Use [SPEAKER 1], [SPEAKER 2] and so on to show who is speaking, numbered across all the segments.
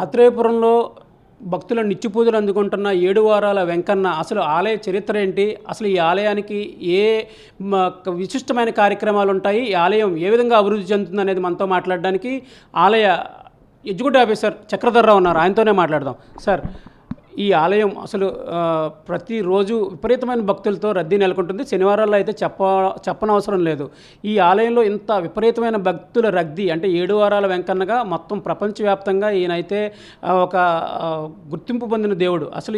[SPEAKER 1] ఆత్రేయపురంలో భక్తుల నిత్య పూజలు అందుకుంటున్న 7 వారాల వెంకన్న అసలు ఆలయ చరిత్ర ఏంటి? అసలు ఈ ఆలయానికి ఏ విశిష్టమైన కార్యక్రమాలు ఉంటాయి? ఈ ఆలయం ఏ విధంగా అభివృద్ధి చెందుతుందనేది మనతో మాట్లాడడానికి ఆలయ ఎగ్జిక్యూటివ్ ఆఫీసర్ చక్రధర్రావు ఉన్నారు. ఆయనతోనే మాట్లాడదాం. సార్, ఈ ఆలయం అసలు ప్రతిరోజు విపరీతమైన భక్తులతో రద్దీ నెలకొంటుంది. శనివారాల్లో అయితే చెప్పనవసరం లేదు. ఈ ఆలయంలో ఇంత విపరీతమైన భక్తుల రద్దీ అంటే 7 వారాల వెంకన్నగా మొత్తం ప్రపంచవ్యాప్తంగా ఈయనైతే ఒక గుర్తింపు పొందిన దేవుడు. అసలు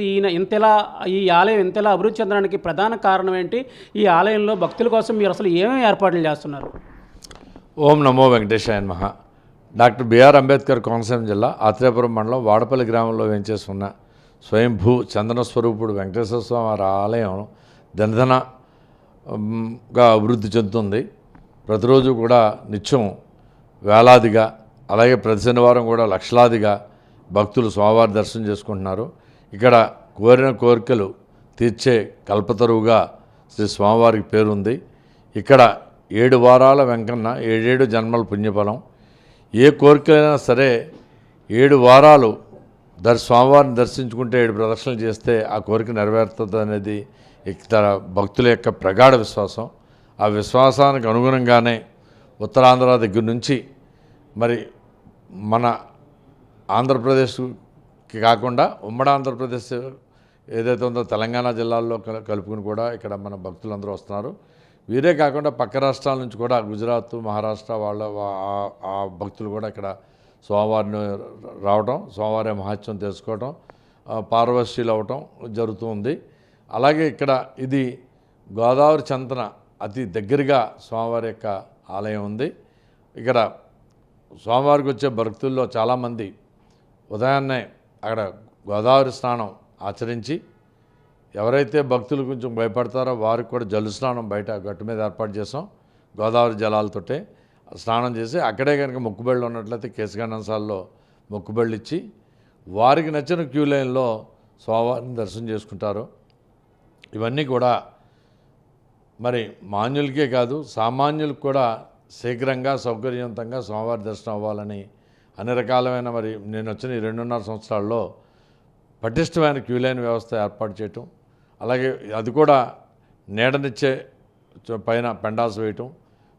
[SPEAKER 1] ఈ ఆలయం ఇంతలా అభివృద్ధి చెందడానికి ప్రధాన కారణం ఏంటి? ఈ ఆలయంలో భక్తుల కోసం మీరు అసలు ఏమేమి ఏర్పాట్లు చేస్తున్నారు?
[SPEAKER 2] ఓం నమో వెంకటేశాయ నమః. డాక్టర్ బిఆర్ అంబేద్కర్ కోనసీమ జిల్లా ఆత్రేయపురం మండలం వాడపల్లి గ్రామంలో వేంచేసుకున్న స్వయంభూ చందన స్వరూపుడు వెంకటేశ్వర స్వామి వారి ఆలయం దినదినగా అభివృద్ధి చెందుతుంది. ప్రతిరోజు కూడా నిత్యం వేలాదిగా, అలాగే ప్రతి శనివారం కూడా లక్షలాదిగా భక్తులు స్వామివారి దర్శనం చేసుకుంటున్నారు. ఇక్కడ కోరిన కోరికలు తీర్చే కల్పతరువుగా శ్రీ స్వామివారికి పేరుంది. ఇక్కడ 7 వారాల వెంకన్న 7 జన్మల పుణ్యఫలం. ఏ కోరికైనా సరే 7 వారాలు స్వామివారిని దర్శించుకుంటే 7 ప్రదక్షిణలు చేస్తే ఆ కోరిక నెరవేరుతుంది అనేది ఇక్కడ భక్తుల యొక్క ప్రగాఢ విశ్వాసం. ఆ విశ్వాసానికి అనుగుణంగానే ఉత్తరాంధ్ర దగ్గర నుంచి మరి మన ఆంధ్రప్రదేశ్కి కాకుండా ఉమ్మడి ఆంధ్రప్రదేశ్ ఏదైతే ఉందో తెలంగాణ జిల్లాల్లో కలుపుకుని కూడా ఇక్కడ మన భక్తులందరూ వస్తున్నారు. వీరే కాకుండా పక్క రాష్ట్రాల నుంచి కూడా గుజరాత్, మహారాష్ట్ర వాళ్ళ ఆ భక్తులు కూడా ఇక్కడ స్వామివారిని రావటం, స్వామివారి మహత్యం తెలుసుకోవటం, పార్వశీలు అవ్వటం జరుగుతుంది. అలాగే ఇక్కడ ఇది గోదావరి చెంతన అతి దగ్గరగా స్వామివారి యొక్క ఆలయం ఉంది. ఇక్కడ స్వామివారికి వచ్చే భక్తుల్లో చాలామంది ఉదయాన్నే అక్కడ గోదావరి స్నానం ఆచరించి, ఎవరైతే భక్తులు కొంచెం భయపడతారో వారికి కూడా జల్లు స్నానం బయట గట్టు మీద ఏర్పాటు చేసాం. గోదావరి జలాలతోటే స్నానం చేసి అక్కడే కనుక మొక్కుబళ్ళు ఉన్నట్లయితే కేశగానంసాల్లో మొక్కుబళ్ళు ఇచ్చి వారికి నచ్చిన క్యూ లైన్లో స్వామివారిని దర్శనం చేసుకుంటారు. ఇవన్నీ కూడా మరి మాన్యులకే కాదు సామాన్యులకు కూడా శీఘ్రంగా సౌకర్యవంతంగా స్వామివారి దర్శనం అవ్వాలని అన్ని రకాలమైన మరి నేను వచ్చిన ఈ 2.5 సంవత్సరాల్లో పటిష్టమైన క్యూ లైన్ వ్యవస్థ ఏర్పాటు చేయటం, అలాగే అది కూడా నీడనిచ్చే పైన పెండాల్స్ వేయటం,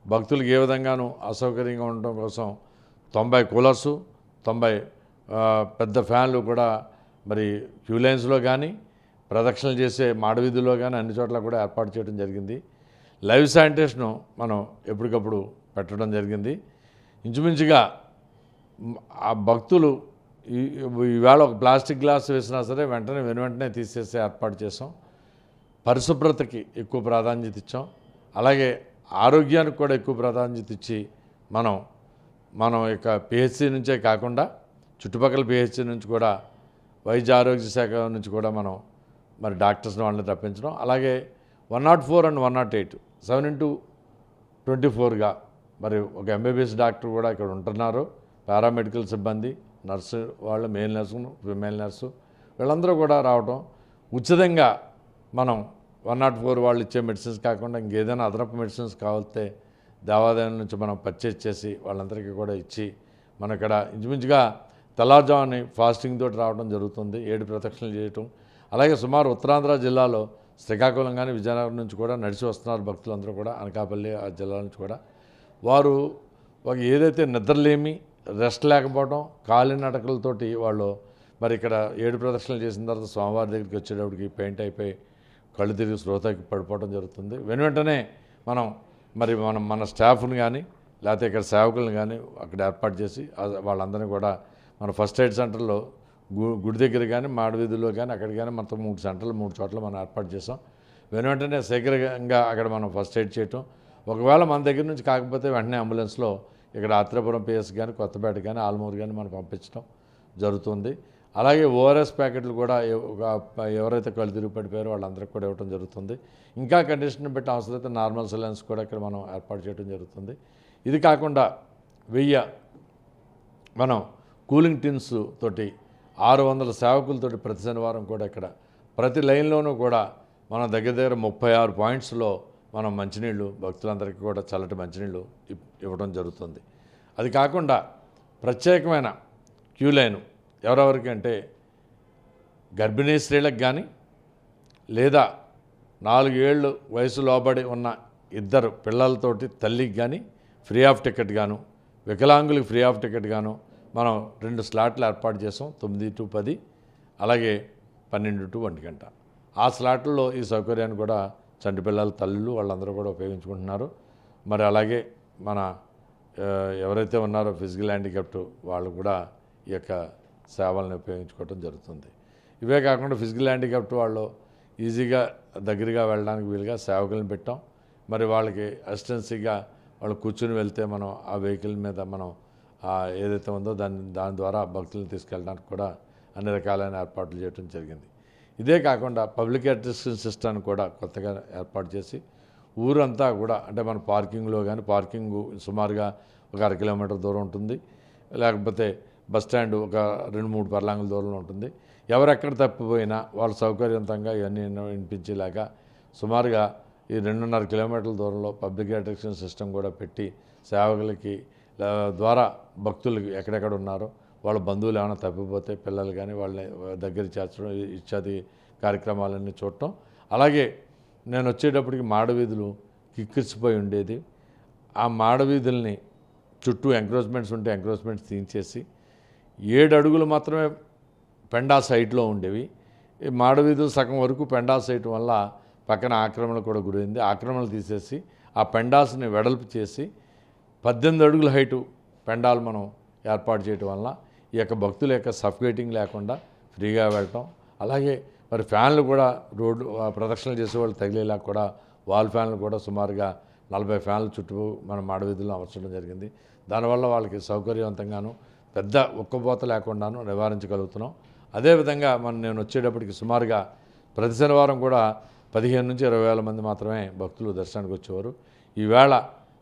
[SPEAKER 2] భక్తులకు ఏ విధంగానూ అసౌకర్యంగా ఉండటం కోసం 90 కూలర్సు, 90 పెద్ద ఫ్యాన్లు కూడా మరి క్యూ లైన్స్లో కానీ ప్రదక్షిణలు చేసే మాడవీధుల్లో కానీ అన్ని చోట్ల కూడా ఏర్పాటు చేయడం జరిగింది. లైవ్ శానిటేషను మనం ఎప్పటికప్పుడు పెట్టడం జరిగింది. ఇంచుమించుగా ఆ భక్తులు ఈవేళ ఒక ప్లాస్టిక్ గ్లాస్ వేసినా సరే వెంటనే తీసేసే ఏర్పాటు చేసాం. పరిశుభ్రతకి ఎక్కువ ప్రాధాన్యత ఇచ్చాం. అలాగే ఆరోగ్యానికి కూడా ఎక్కువ ప్రాధాన్యత ఇచ్చి మనం యొక్క పిహెచ్సి నుంచే కాకుండా చుట్టుపక్కల పిహెచ్సి నుంచి కూడా వైద్య ఆరోగ్య శాఖ నుంచి కూడా మనం మరి డాక్టర్స్ని వాళ్ళని రప్పించడం, అలాగే 104 and 108 7/24గా మరి ఒక ఎంబీబీఎస్ డాక్టర్ కూడా ఇక్కడ ఉంటున్నారు. పారామెడికల్ సిబ్బంది, నర్సు వాళ్ళు, మేల్ నర్సు, ఫిమేల్ నర్సు వీళ్ళందరూ కూడా రావటం, ఉచితంగా మనం 104 వాళ్ళు ఇచ్చే మెడిసిన్స్ కాకుండా ఇంకేదైనా అదనపు మెడిసిన్స్ కావాలితే దేవాలయం నుంచి మనం పర్చేజ్ చేసి వాళ్ళందరికీ కూడా ఇచ్చి మనం ఇక్కడ ఇంచుమించుగా తెల్లారుజాముని ఫాస్టింగ్ తోటి రావడం జరుగుతుంది. 7 ప్రదక్షిణలు చేయటం. అలాగే సుమారు ఉత్తరాంధ్ర జిల్లాలో శ్రీకాకుళం కానీ విజయనగరం నుంచి కూడా నడిచి వస్తున్నారు భక్తులందరూ కూడా, అనకాపల్లి ఆ జిల్లా నుంచి కూడా. వారు ఏదైతే నిద్రలేమి, రెస్ట్ లేకపోవడం, కాలినడకలతోటి వాళ్ళు మరి ఇక్కడ 7 ప్రదక్షిణలు చేసిన తర్వాత స్వామివారి దగ్గరికి వచ్చేటప్పటికి పెయింట్ అయిపోయి కళ్ళు తిరిగి శ్రోతకి పడిపోవడం జరుగుతుంది. వెంటనే మన స్టాఫ్ని కానీ లేకపోతే ఇక్కడ సేవకులను కానీ అక్కడ ఏర్పాటు చేసి వాళ్ళందరినీ కూడా మన ఫస్ట్ ఎయిడ్ సెంటర్లో గుడి దగ్గర కానీ మాడవీధుల్లో కానీ అక్కడ కానీ మొత్తం 3 సెంటర్లు 3 చోట్ల మనం ఏర్పాటు చేసాం. వెంటనే శీఘ్రంగా అక్కడ మనం ఫస్ట్ ఎయిడ్ చేయటం, ఒకవేళ మన దగ్గర నుంచి కాకపోతే వెంటనే అంబులెన్స్లో ఇక్కడ ఆత్రేయపురం పిఎస్ కానీ కొత్తపేట కానీ ఆల్మూరు కానీ మనం పంపించడం జరుగుతుంది. అలాగే ఓఆర్ఎస్ ప్యాకెట్లు కూడా ఎవరైతే కళ్ళు తిరిగి పడిపోయారో వాళ్ళందరికీ కూడా ఇవ్వడం జరుగుతుంది. ఇంకా కండిషన్ బట్టి అవసరమైతే నార్మల్ సిలెన్స్ కూడా ఇక్కడ మనం ఏర్పాటు చేయడం జరుగుతుంది. ఇది కాకుండా 1000 మనం కూలింగ్ టిన్స్ తోటి 600 సేవకులతోటి ప్రతి శనివారం కూడా ఇక్కడ ప్రతి లైన్లోనూ కూడా మనం దగ్గర 36 పాయింట్స్లో మనం మంచినీళ్ళు భక్తులందరికీ కూడా చల్లటి మంచినీళ్ళు ఇవ్వడం జరుగుతుంది. అది కాకుండా ప్రత్యేకమైన క్యూ లైన్ ఎవరెవరికి అంటే గర్భిణీ స్త్రీలకు కానీ లేదా 4 ఏళ్ళు వయసు లోబడి ఉన్న ఇద్దరు పిల్లలతోటి తల్లికి కానీ ఫ్రీ ఆఫ్ టికెట్ గాను, వికలాంగులకు ఫ్రీ ఆఫ్ టికెట్ గాను మనం 2 స్లాట్లు ఏర్పాటు చేసాం, 9 to 10 అలాగే 12 to 1 గంట. ఆ స్లాట్లలో ఈ సౌకర్యాన్ని కూడా చంటి పిల్లల తల్లులు వాళ్ళందరూ కూడా ఉపయోగించుకుంటున్నారు. మరి అలాగే మన ఎవరైతే ఉన్నారో ఫిజికల్ హ్యాండిక్యాప్ట్ వాళ్ళు కూడా ఈ యొక్క సేవలను ఉపయోగించుకోవడం జరుగుతుంది. ఇవే కాకుండా ఫిజికల్ హ్యాండిక్యాప్ట్ వాళ్ళు ఈజీగా దగ్గరగా వెళ్ళడానికి వీలుగా సేవకులను పెట్టాం. మరి వాళ్ళకి అసిస్టెన్సీగా వాళ్ళు కూర్చుని వెళ్తే మనం ఆ వెహికల్ మీద మనం ఏదైతే ఉందో దాని ద్వారా భక్తులను తీసుకెళ్ళడానికి కూడా అన్ని రకాలైన ఏర్పాట్లు చేయడం జరిగింది. ఇదే కాకుండా పబ్లిక్ అడ్మినిస్ట్రేషన్ సిస్టమ్ని కూడా కొత్తగా ఏర్పాటు చేసి ఊరంతా కూడా అంటే మన పార్కింగ్లో కానీ పార్కింగ్ సుమారుగా ఒక 1/2 కిలోమీటర్ దూరం ఉంటుంది, లేకపోతే బస్ స్టాండ్ ఒక 2-3 పర్లాంగుల దూరంలో ఉంటుంది. ఎవరెక్కడ తప్పిపోయినా వాళ్ళు సౌకర్యవంతంగా ఇవన్నీ వినిపించేలాగా సుమారుగా ఈ 2.5 కిలోమీటర్ల దూరంలో పబ్లిక్ అడ్మినిస్ట్రేషన్ సిస్టమ్ కూడా పెట్టి సేవకులకి ద్వారా భక్తులకి ఎక్కడెక్కడ ఉన్నారో వాళ్ళ బంధువులు ఏమైనా తప్పిపోతే పిల్లలు కానీ వాళ్ళని దగ్గర చేర్చడం ఇత్యాది కార్యక్రమాలన్నీ చూడటం. అలాగే నేను వచ్చేటప్పటికి మాడవీధులు కిక్కిరిసిపోయి ఉండేది. ఆ మాడవీధుల్ని చుట్టూ ఎంక్రోచ్మెంట్స్ ఉంటే ఎంక్రోచ్మెంట్స్ తీయించేసి 7 అడుగులు మాత్రమే పెండా సైట్లో ఉండేవి. ఈ మాడవీధులు సగం వరకు పెండా సైట్ వల్ల పక్కన ఆక్రమణ కూడా గురైంది. ఆక్రమణలు తీసేసి ఆ పెండాల్స్ని వెడల్పు చేసి 18 అడుగుల హైటు పెండాలు మనం ఏర్పాటు చేయడం వల్ల ఈ యొక్క భక్తుల యొక్క సఫికేటింగ్ లేకుండా ఫ్రీగా వెళ్ళటం. అలాగే మరి ఫ్యాన్లు కూడా రోడ్డు ప్రదక్షిణలు చేసేవాళ్ళు తగిలేలా కూడా వాల్ ఫ్యాన్లు కూడా సుమారుగా 40 ఫ్యాన్లు చుట్టూ మన మాడవీధుల్లో అమర్చడం జరిగింది. దానివల్ల వాళ్ళకి సౌకర్యవంతంగాను పెద్ద ఉక్కపోత లేకుండాను నివారించగలుగుతున్నాం. అదేవిధంగా నేను వచ్చేటప్పటికి సుమారుగా ప్రతి శనివారం కూడా 15 నుంచి 20 వేల మంది మాత్రమే భక్తులు దర్శనానికి వచ్చేవారు. ఈవేళ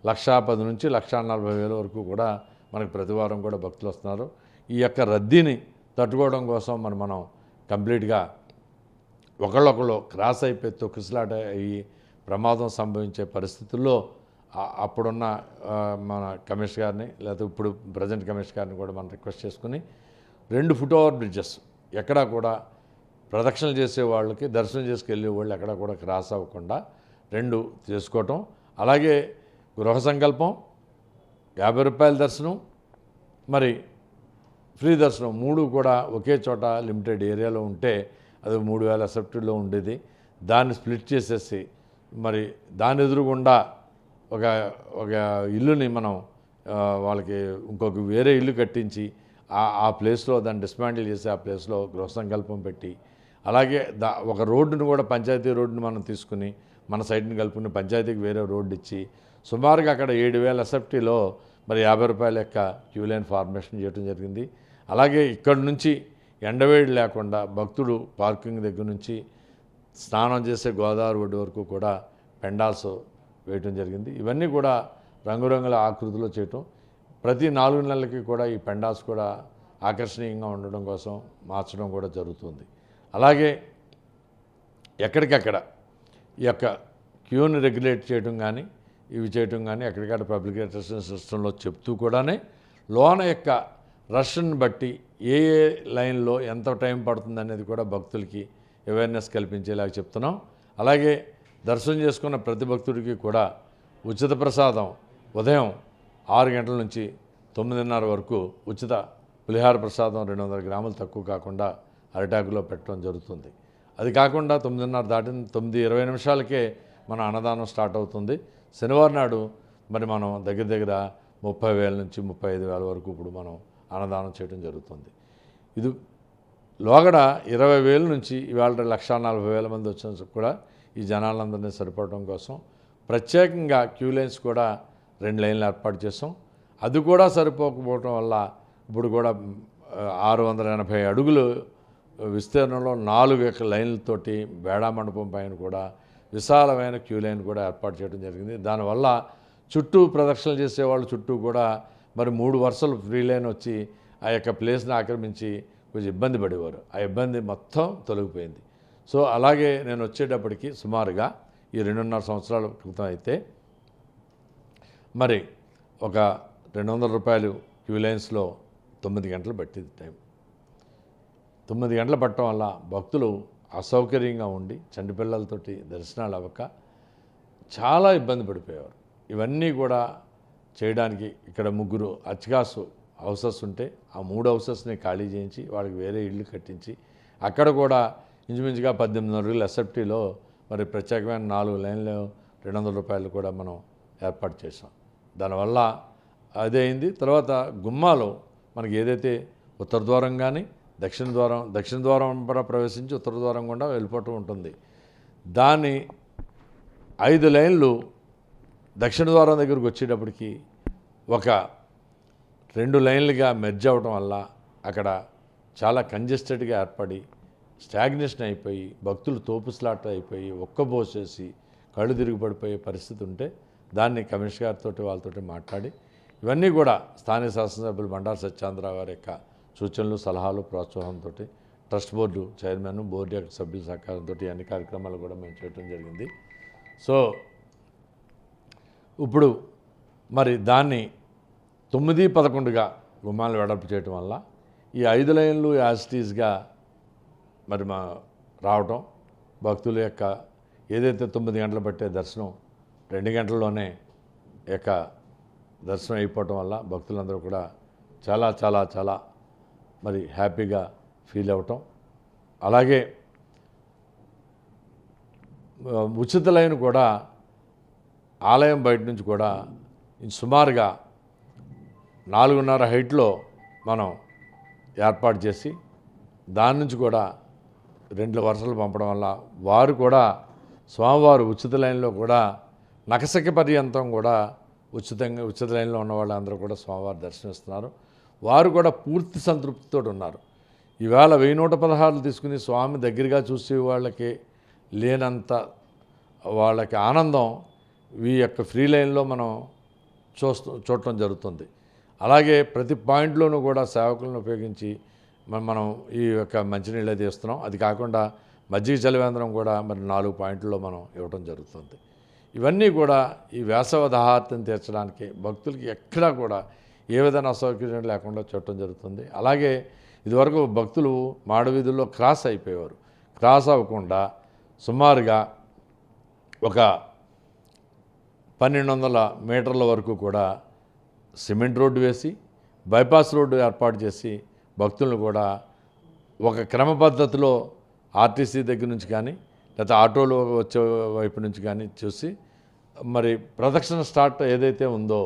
[SPEAKER 2] 1,10,000 నుంచి 1,40,000 వరకు కూడా మనకు ప్రతి వారం కూడా భక్తులు వస్తున్నారు. ఈ యొక్క రద్దీని తట్టుకోవడం కోసం మనం కంప్లీట్గా ఒకళ్ళొకళ్ళు క్రాస్ అయిపోయి తొక్కిసలాట అయ్యి ప్రమాదం సంభవించే పరిస్థితుల్లో అప్పుడున్న మన కమిషనర్ గారిని లేకపోతే ఇప్పుడు ప్రజెంట్ కమిషనర్ గారిని కూడా మనం రిక్వెస్ట్ చేసుకుని 2 ఫుట్ ఓవర్ బ్రిడ్జెస్ ఎక్కడా కూడా ప్రదక్షిణలు చేసే వాళ్ళకి దర్శనం చేసుకెళ్ళే వాళ్ళు ఎక్కడా కూడా క్రాస్ అవ్వకుండా 2 చేసుకోవటం. అలాగే గృహ సంకల్పం, 50 రూపాయల దర్శనం, మరి ఫ్రీ దర్శనం 3 కూడా ఒకే చోట లిమిటెడ్ ఏరియాలో ఉంటే అది 3,000 అసెప్టెడ్లో ఉండేది. దాన్ని స్ప్లిట్ చేసేసి మరి దాని ఎదురుగుండా ఒక ఇల్లుని మనం వాళ్ళకి ఇంకొక వేరే ఇల్లు కట్టించి ఆ ప్లేస్లో దాన్ని డిస్మాంటిల్ చేసి ఆ ప్లేస్లో గృహ సంకల్పం పెట్టి అలాగే ఒక రోడ్డును కూడా పంచాయతీ రోడ్డును మనం తీసుకుని మన సైడ్ని కలుపుకుని పంచాయతీకి వేరే రోడ్డు ఇచ్చి సుమారుగా అక్కడ 7,000 అసెప్టీలో మరి 50 రూపాయల యొక్క క్యూ లైన్ ఫార్మేషన్ చేయడం జరిగింది. అలాగే ఇక్కడ నుంచి ఎండవేడి లేకుండా భక్తుడు పార్కింగ్ దగ్గర నుంచి స్నానం చేసే గోదావరి ఒడ్డు వరకు కూడా పెండాల్స్ వేయటం జరిగింది. ఇవన్నీ కూడా రంగురంగుల ఆకృతిలో చేయటం, ప్రతి 4 నెలలకి కూడా ఈ పెండాల్స్ కూడా ఆకర్షణీయంగా ఉండడం కోసం మార్చడం కూడా జరుగుతుంది. అలాగే ఎక్కడికక్కడ ఈ యొక్క క్యూని రెగ్యులేట్ చేయడం కానీ ఇవి చేయటం కానీ ఎక్కడికక్కడ పబ్లిక్ అడ్మినిస్ట్రేషన్ సిస్టంలో చెప్తూ కూడానే లోన యొక్క రష్ని బట్టి ఏ లైన్లో ఎంత టైం పడుతుంది అనేది కూడా భక్తులకి అవేర్నెస్ కల్పించేలాగా చెప్తున్నాం. అలాగే దర్శనం చేసుకున్న ప్రతి భక్తుడికి కూడా ఉచిత ప్రసాదం ఉదయం 6 గంటల నుంచి 9:30 వరకు ఉచిత పులిహార ప్రసాదం 200 గ్రాములు తక్కువ కాకుండా అరిటాకులో పెట్టడం జరుగుతుంది. అది కాకుండా 9:30 దాటిన 9:20 నిమిషాలకే మన అన్నదానం స్టార్ట్ అవుతుంది. శనివారం నాడు మరి మనం దగ్గర 30,000 నుంచి 35,000 వరకు ఇప్పుడు మనం అన్నదానం చేయడం జరుగుతుంది. ఇది లోగడ 20,000 నుంచి ఇవాళ 1,40,000 మంది వచ్చిన కూడా ఈ జనాలందరినీ సరిపడటం కోసం ప్రత్యేకంగా క్యూ లైన్స్ కూడా 2 లైన్లు ఏర్పాటు చేసాం. అది కూడా సరిపోకపోవటం వల్ల ఇప్పుడు కూడా 680 అడుగులు విస్తీర్ణంలో 4 లైన్లతోటి బేడా మండపం పైన కూడా విశాలమైన క్యూ లైన్ కూడా ఏర్పాటు చేయడం జరిగింది. దానివల్ల చుట్టూ ప్రదక్షిణలు చేసేవాళ్ళు చుట్టూ కూడా మరి 3 వరుసలు ఫ్రీ లైన్ వచ్చి ఆ యొక్క ప్లేస్ని ఆక్రమించి కొంచెం ఇబ్బంది పడేవారు. ఆ ఇబ్బంది మొత్తం తొలగిపోయింది. సో అలాగే నేను వచ్చేటప్పటికి సుమారుగా ఈ 2.5 సంవత్సరాల క్రితం అయితే మరి ఒక 200 రూపాయలు క్యూ లైన్స్లో 9 గంటలు పట్టింది టైం. 9 గంటలు పట్టడం వల్ల భక్తులు అసౌకర్యంగా ఉండి చంటి పిల్లలతోటి దర్శనాలు అవ్వక చాలా ఇబ్బంది పడిపోయేవారు. ఇవన్నీ కూడా చేయడానికి ఇక్కడ 3 అర్చకాసు హౌసెస్ ఉంటే ఆ 3 హౌసెస్ని ఖాళీ చేయించి వాళ్ళకి వేరే ఇళ్ళు కట్టించి అక్కడ కూడా ఇంచుమించుగా 1800 అడుగుల ఎస్ఎఫ్టీలో మరి ప్రత్యేకమైన 4 లైన్లు 200 రూపాయలు కూడా మనం ఏర్పాటు చేసాం. దానివల్ల అదే అయింది. తర్వాత గుమ్మాలు మనకి ఏదైతే ఉత్తర ద్వారం కానీ దక్షిణ ద్వారం కూడా ప్రవేశించి ఉత్తర ద్వారం గుండా వెళ్ళిపోవటం ఉంటుంది. దాన్ని 5 లైన్లు దక్షిణ ద్వారం దగ్గరకు వచ్చేటప్పటికి ఒక 2 లైన్లుగా మెర్జ్ అవ్వటం వల్ల అక్కడ చాలా కంజెస్టెడ్గా ఏర్పడి స్టాగ్నేషన్ అయిపోయి భక్తులు తోపుస్లాట అయిపోయి ఒక్కబోసేసి కళ్ళు తిరిగి పడిపోయే పరిస్థితి ఉంటే దాన్ని కమిషనర్ గారితో వాళ్ళతో మాట్లాడి ఇవన్నీ కూడా స్థానిక శాసనసభ్యులు బండారు సత్యేంద్రరావు గారి యొక్క సూచనలు సలహాలు ప్రోత్సాహంతో ట్రస్ట్ బోర్డు చైర్మన్ బోర్డు యొక్క సభ్యుల సహకారంతో అన్ని కార్యక్రమాలు కూడా మేము చేయడం జరిగింది. సో ఇప్పుడు మరి దాన్ని 9-11గా గుమ్మాలు వెడల్పు చేయటం వల్ల ఈ 5 లైన్లు యాజిటీస్గా మరి మా రావటం భక్తుల యొక్క ఏదైతే 9 గంటలు పట్టే దర్శనం 2 గంటల్లోనే యొక్క దర్శనం అయిపోవటం వల్ల భక్తులందరూ కూడా చాలా చాలా చాలా మరి హ్యాపీగా ఫీల్ అవ్వటం. అలాగే ఉచిత లైన్ కూడా ఆలయం బయట నుంచి కూడా సుమారుగా 4.5 హైట్లో మనం ఏర్పాటు చేసి దాని నుంచి కూడా 2 వరుసలు పంపడం వల్ల వారు కూడా స్వామివారు ఉచిత లైన్లో కూడా నకసక పర్యంతం కూడా ఉచిత లైన్లో ఉన్న వాళ్ళందరూ కూడా స్వామివారి దర్శనమిస్తున్నారు. వారు కూడా పూర్తి సంతృప్తితో ఉన్నారు. ఈవేళ 1116 తీసుకుని స్వామి దగ్గరగా చూసే వాళ్ళకి లేనంత వాళ్ళకి ఆనందం ఈ యొక్క ఫ్రీ లైన్లో మనం చూడటం జరుగుతుంది. అలాగే ప్రతి పాయింట్లోనూ కూడా సేవకులను ఉపయోగించి మనం ఈ యొక్క మంచినీళ్ళు అయితే ఇస్తున్నాం. అది కాకుండా మజ్జిగ చలివేంద్రం కూడా మరి 4 పాయింట్లలో మనం ఇవ్వటం జరుగుతుంది. ఇవన్నీ కూడా ఈ వేసవ దాహార్తిని తీర్చడానికి భక్తులకి ఎక్కడా కూడా ఏ విధమైన అసౌకర్యం లేకుండా చూడటం జరుగుతుంది. అలాగే ఇదివరకు భక్తులు మాడవీధుల్లో క్రాస్ అయిపోయేవారు. క్రాస్ అవ్వకుండా సుమారుగా ఒక 1200 మీటర్ల వరకు కూడా సిమెంట్ రోడ్డు వేసి బైపాస్ రోడ్డు ఏర్పాటు చేసి భక్తులను కూడా ఒక క్రమ పద్ధతిలో ఆర్టీసీ దగ్గర నుంచి కానీ లేకపోతే ఆటోలో వచ్చే వైపు నుంచి కానీ చూసి మరి ప్రదక్షిణ స్టార్ట్ ఏదైతే ఉందో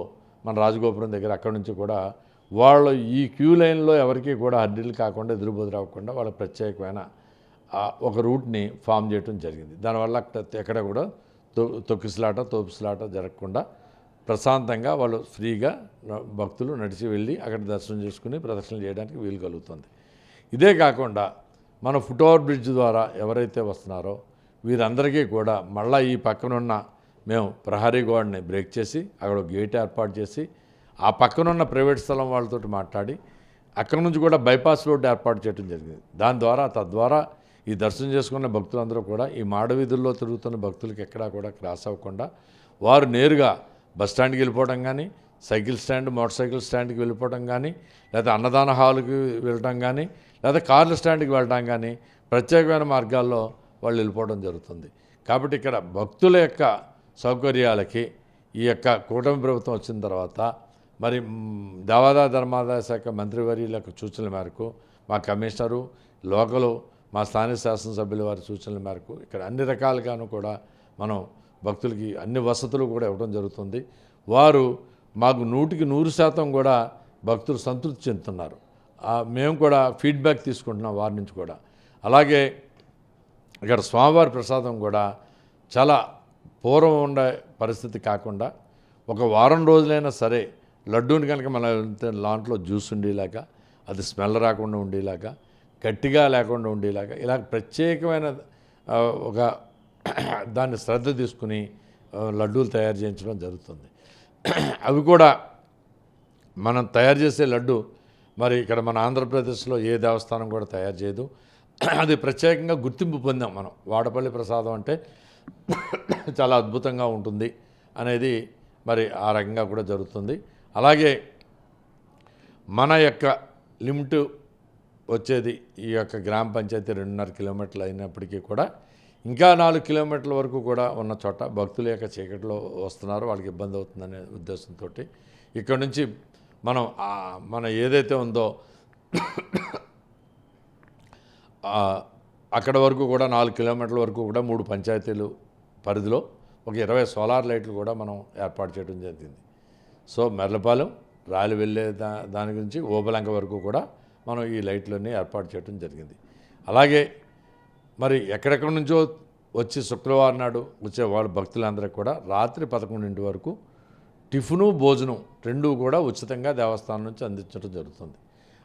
[SPEAKER 2] మన రాజగోపురం దగ్గర అక్కడి నుంచి కూడా వాళ్ళు ఈ క్యూ లైన్లో ఎవరికి కూడా అడ్డీలు కాకుండా ఎదురుబోదు రాకుండా వాళ్ళ ప్రత్యేకమైన ఒక రూట్ని ఫామ్ చేయడం జరిగింది. దానివల్ల ఎక్కడ కూడా తోపుస్లాట జరగకుండా ప్రశాంతంగా వాళ్ళు ఫ్రీగా భక్తులు నడిచి వెళ్ళి అక్కడ దర్శనం చేసుకుని ప్రదక్షిణలు చేయడానికి వీలు కలుగుతుంది. ఇదే కాకుండా మన ఫుట్ ఓవర్ బ్రిడ్జ్ ద్వారా ఎవరైతే వస్తున్నారో వీరందరికీ కూడా మళ్ళీ ఈ పక్కనున్న మేము ప్రహరీ గోడని బ్రేక్ చేసి అక్కడ గేట్ ఏర్పాటు చేసి ఆ పక్కనున్న ప్రైవేట్ స్థలం వాళ్ళతో మాట్లాడి అక్కడి నుంచి కూడా బైపాస్ రోడ్డు ఏర్పాటు చేయడం జరిగింది. తద్వారా ఈ దర్శనం చేసుకున్న భక్తులందరూ కూడా ఈ మాడవీధుల్లో తిరుగుతున్న భక్తులకి ఎక్కడా కూడా క్రాస్ అవ్వకుండా వారు నేరుగా బస్టాండ్కి వెళ్ళిపోవడం కానీ సైకిల్ స్టాండ్ మోటార్ సైకిల్ స్టాండ్కి వెళ్ళిపోవడం కానీ లేదా అన్నదాన హాల్కి వెళ్ళటం కానీ లేదా కార్ల స్టాండ్కి వెళ్ళడం కానీ ప్రత్యేకమైన మార్గాల్లో వాళ్ళు వెళ్ళిపోవడం జరుగుతుంది. కాబట్టి ఇక్కడ భక్తుల యొక్క సౌకర్యాలకి ఈ యొక్క కూటమి ప్రభుత్వం వచ్చిన తర్వాత మరి దేవాదాయ ధర్మాదాయ శాఖ మంత్రివర్యుల యొక్క సూచనల మేరకు మా కమిషనరు లోకలు మా స్థానిక శాసనసభ్యుల వారి సూచనల మేరకు ఇక్కడ అన్ని రకాలుగాను కూడా మనం భక్తులకి అన్ని వసతులు కూడా ఇవ్వడం జరుగుతుంది. వారు మాకు 100% కూడా భక్తులు సంతృప్తి చెందుతున్నారు. మేము కూడా ఫీడ్బ్యాక్ తీసుకుంటున్నాం వారి నుంచి కూడా. అలాగే ఇక్కడ స్వామివారి ప్రసాదం కూడా చాలా పూర్వం ఉండే పరిస్థితి కాకుండా ఒక వారం రోజులైనా సరే లడ్డూని కనుక మన లాంట్లో జ్యూస్ ఉండేలాగా అది స్మెల్ రాకుండా ఉండేలాగా గట్టిగా లేకుండా ఉండేలాగా ఇలా ప్రత్యేకమైన ఒక దాన్ని శ్రద్ధ తీసుకుని లడ్డూలు తయారు చేయించడం జరుగుతుంది. అవి కూడా మనం తయారు చేసే లడ్డు మరి ఇక్కడ మన ఆంధ్రప్రదేశ్లో ఏ దేవస్థానం కూడా తయారు చేయదు. అది ప్రత్యేకంగా గుర్తింపు పొందాం మనం. వాడపల్లి ప్రసాదం అంటే చాలా అద్భుతంగా ఉంటుంది అనేది మరి ఆ రకంగా కూడా జరుగుతుంది. అలాగే మన యొక్క లిమిట్ వచ్చేది ఈ యొక్క గ్రామ పంచాయతీ 2.5 కిలోమీటర్లు అయినప్పటికీ కూడా ఇంకా 4 కిలోమీటర్ల వరకు కూడా ఉన్న చోట భక్తుల యొక్క చీకట్లో వస్తున్నారు, వాళ్ళకి ఇబ్బంది అవుతుందనే ఉద్దేశంతో ఇక్కడ నుంచి మనం ఏదైతే ఉందో అక్కడ వరకు కూడా 4 కిలోమీటర్ల వరకు కూడా 3 పంచాయతీలు పరిధిలో ఒక 20 సోలార్ లైట్లు కూడా మనం ఏర్పాటు చేయడం జరిగింది. సో మెర్లపాలెం రాయలు వెళ్ళే దాని గురించి ఓబలంక వరకు కూడా మనం ఈ లైట్లన్నీ ఏర్పాటు చేయడం జరిగింది. అలాగే మరి ఎక్కడెక్కడి నుంచో వచ్చి శుక్రవారం నాడు వచ్చే వాళ్ళ భక్తులందరికీ కూడా రాత్రి 11 వరకు టిఫిను భోజనం రెండూ కూడా ఉచితంగా దేవస్థానం నుంచి అందించడం జరుగుతుంది.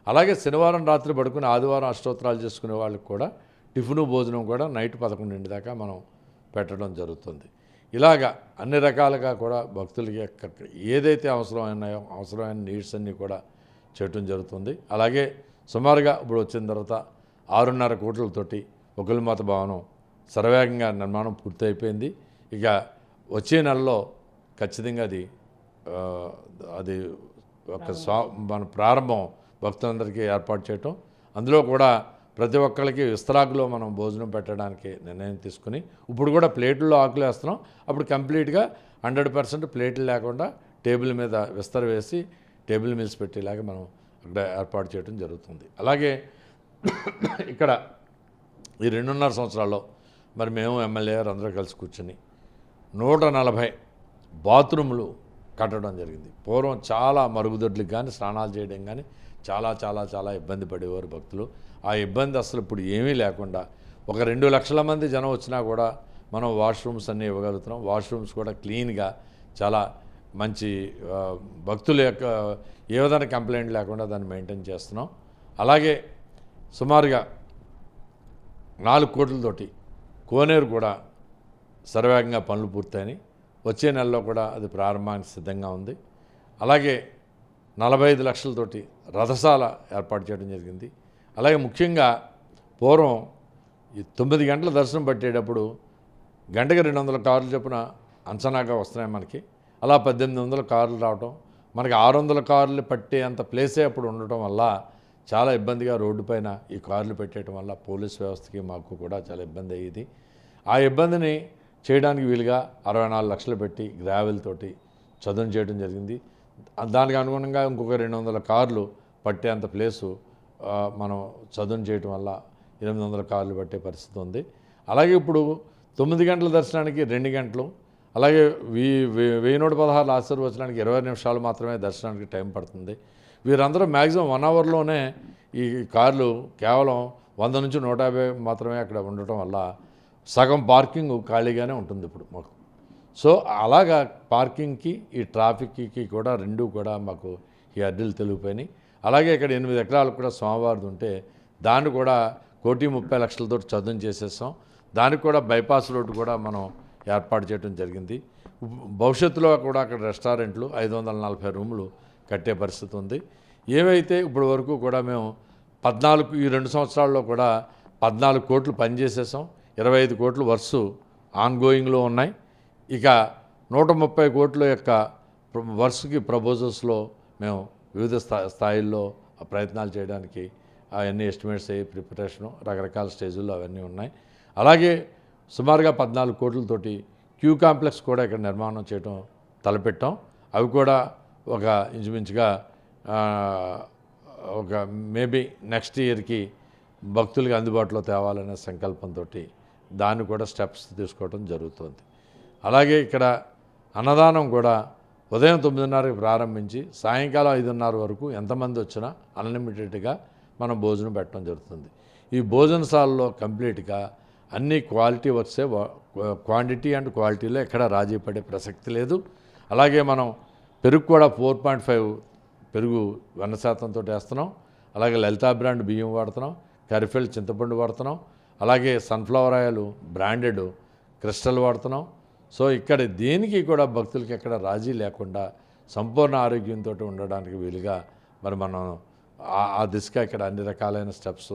[SPEAKER 2] అలాగే శనివారం రాత్రి పడుకుని ఆదివారం అష్టోత్తరాలు చేసుకునే వాళ్ళకి కూడా టిఫిను భోజనం కూడా నైట్ 11 దాకా మనం పెట్టడం జరుగుతుంది. ఇలాగా అన్ని రకాలుగా కూడా భక్తులకి ఏదైతే అవసరమైన నీడ్స్ అన్నీ కూడా చేయటం జరుగుతుంది. అలాగే సుమారుగా ఇప్పుడు వచ్చిన తర్వాత 6.5 కోట్లతోటి ఒకలిమాత భవనం శరవేగంగా నిర్మాణం పూర్తయిపోయింది. ఇక వచ్చే నెలలో ఖచ్చితంగా అది ఒక మన ప్రారంభం భక్తులందరికీ ఏర్పాటు చేయటం, అందులో కూడా ప్రతి ఒక్కరికి విస్తరాకులో మనం భోజనం పెట్టడానికి నిర్ణయం తీసుకుని ఇప్పుడు కూడా ప్లేట్లలో ఆకులు వేస్తున్నాం. అప్పుడు కంప్లీట్గా 100% ప్లేట్లు లేకుండా టేబుల్ మీద విస్తర వేసి టేబుల్ మీల్స్ పెట్టేలాగా మనం అక్కడ ఏర్పాటు చేయడం జరుగుతుంది. అలాగే ఇక్కడ ఈ 2.5 సంవత్సరాల్లో మరి మేము ఎమ్మెల్యే గారు అందరూ కలిసి కూర్చొని 140 బాత్రూములు కట్టడం జరిగింది. పూర్వం చాలా మరుగుదొడ్లకు కానీ స్నానాలు చేయడం కానీ చాలా చాలా చాలా ఇబ్బంది పడేవారు భక్తులు. ఆ ఇబ్బంది అసలు ఇప్పుడు ఏమీ లేకుండా ఒక 2 లక్షల మంది జనం వచ్చినా కూడా మనం వాష్రూమ్స్ అన్నీ ఇవ్వగలుగుతున్నాం. వాష్రూమ్స్ కూడా క్లీన్గా చాలా మంచి భక్తుల యొక్క ఏ విధంగా కంప్లైంట్ లేకుండా దాన్ని మెయింటైన్ చేస్తున్నాం. అలాగే సుమారుగా 4 కోట్లతోటి కోనేరు కూడా సర్వేగంగా పనులు పూర్తయినాయి. వచ్చే నెలలో కూడా అది ప్రారంభానికి సిద్ధంగా ఉంది. అలాగే 45 లక్షలతోటి రథశాల ఏర్పాటు చేయడం జరిగింది. అలాగే ముఖ్యంగా పూర్వం ఈ 9 గంటల దర్శనం పట్టేటప్పుడు గంటకి 200 కార్లు చొప్పున అంచనాగా వస్తున్నాయి మనకి. అలా 1800 కార్లు రావటం, మనకి 600 కార్లు పట్టే అంత ప్లేసే అప్పుడు ఉండటం వల్ల చాలా ఇబ్బందిగా రోడ్డు పైన ఈ కార్లు పెట్టేయటం వల్ల పోలీస్ వ్యవస్థకి మాకు కూడా చాలా ఇబ్బంది అయ్యేది. ఆ ఇబ్బందిని చేయడానికి వీలుగా 64 లక్షలు పెట్టి గ్రావెల్ తోటి చదును చేయడం జరిగింది. దానికి అనుగుణంగా ఇంకొక 200 కార్లు పట్టేంత ప్లేసు మనం చదును చేయటం వల్ల 800 కార్లు పట్టే పరిస్థితి ఉంది. అలాగే ఇప్పుడు 9 గంటల దర్శనానికి 2 గంటలు, అలాగే 1116 ఆశీర్వచనానికి 20 నిమిషాలు మాత్రమే దర్శనానికి టైం పడుతుంది. వీరందరూ మ్యాక్సిమం 1 అవర్లోనే ఈ కార్లు కేవలం 100 నుంచి 150 మాత్రమే అక్కడ ఉండటం వల్ల సగం పార్కింగ్ ఖాళీగానే ఉంటుంది ఇప్పుడు మాకు. సో అలాగా పార్కింగ్కి ఈ ట్రాఫిక్కి కూడా రెండూ కూడా మాకు ఈ అడ్డీలు తెలిగిపోయినాయి. అలాగే ఇక్కడ 8 ఎకరాలకు కూడా స్వామివారిది ఉంటే దాన్ని కూడా 1,30,00,000తో చదును చేసేసాం. దానికి కూడా బైపాస్ రోడ్డు కూడా మనం ఏర్పాటు చేయడం జరిగింది. భవిష్యత్తులో కూడా అక్కడ రెస్టారెంట్లు 540 రూములు కట్టే పరిస్థితి ఉంది. ఏవైతే ఇప్పటి వరకు కూడా మేము ఈ 2 సంవత్సరాల్లో కూడా 14 కోట్లు పనిచేసేసాం. 25 కోట్లు వర్క్స్ ఆన్గోయింగ్లో ఉన్నాయి. ఇక 130 కోట్ల యొక్క వర్క్స్కి ప్రపోజల్స్లో మేము వివిధ స్థాయిల్లో ప్రయత్నాలు చేయడానికి అవన్నీ ఎస్టిమేట్స్ అయ్యి ప్రిపరేషను రకరకాల స్టేజుల్లో అవన్నీ ఉన్నాయి. అలాగే సుమారుగా 14 కోట్లతోటి క్యూ కాంప్లెక్స్ కూడా ఇక్కడ నిర్మాణం చేయడం తలపెట్టాం. అవి కూడా ఒక ఇంచుమించుగా ఒక మేబీ నెక్స్ట్ ఇయర్కి భక్తులకి అందుబాటులో తేవాలనే సంకల్పంతో దాన్ని కూడా స్టెప్స్ తీసుకోవడం జరుగుతుంది. అలాగే ఇక్కడ అన్నదానం కూడా ఉదయం 9:30కి ప్రారంభించి సాయంకాలం 5:30 వరకు ఎంతమంది వచ్చినా అన్లిమిటెడ్గా మనం భోజనం పెట్టడం జరుగుతుంది. ఈ భోజనశాలలో కంప్లీట్గా అన్ని క్వాలిటీ వర్క్సే, క్వాంటిటీ అండ్ క్వాలిటీలో ఎక్కడ రాజీ పడే ప్రసక్తి లేదు. అలాగే మనం పెరుగు కూడా 4.5 పెరుగు 100%తో వేస్తున్నాం. అలాగే లలితా బ్రాండ్ బియ్యం వాడుతున్నాం, కరిఫెల్ చింతపండు వాడుతున్నాం, అలాగే సన్ఫ్లవర్ ఆయిల్ బ్రాండెడ్ క్రిస్టల్ వాడుతున్నాం. సో ఇక్కడ దేనికి కూడా భక్తులకి ఎక్కడ రాజీ లేకుండా సంపూర్ణ ఆరోగ్యంతో ఉండడానికి వీలుగా మరి మనం ఆ దిశగా ఇక్కడ అన్ని రకాలైన స్టెప్స్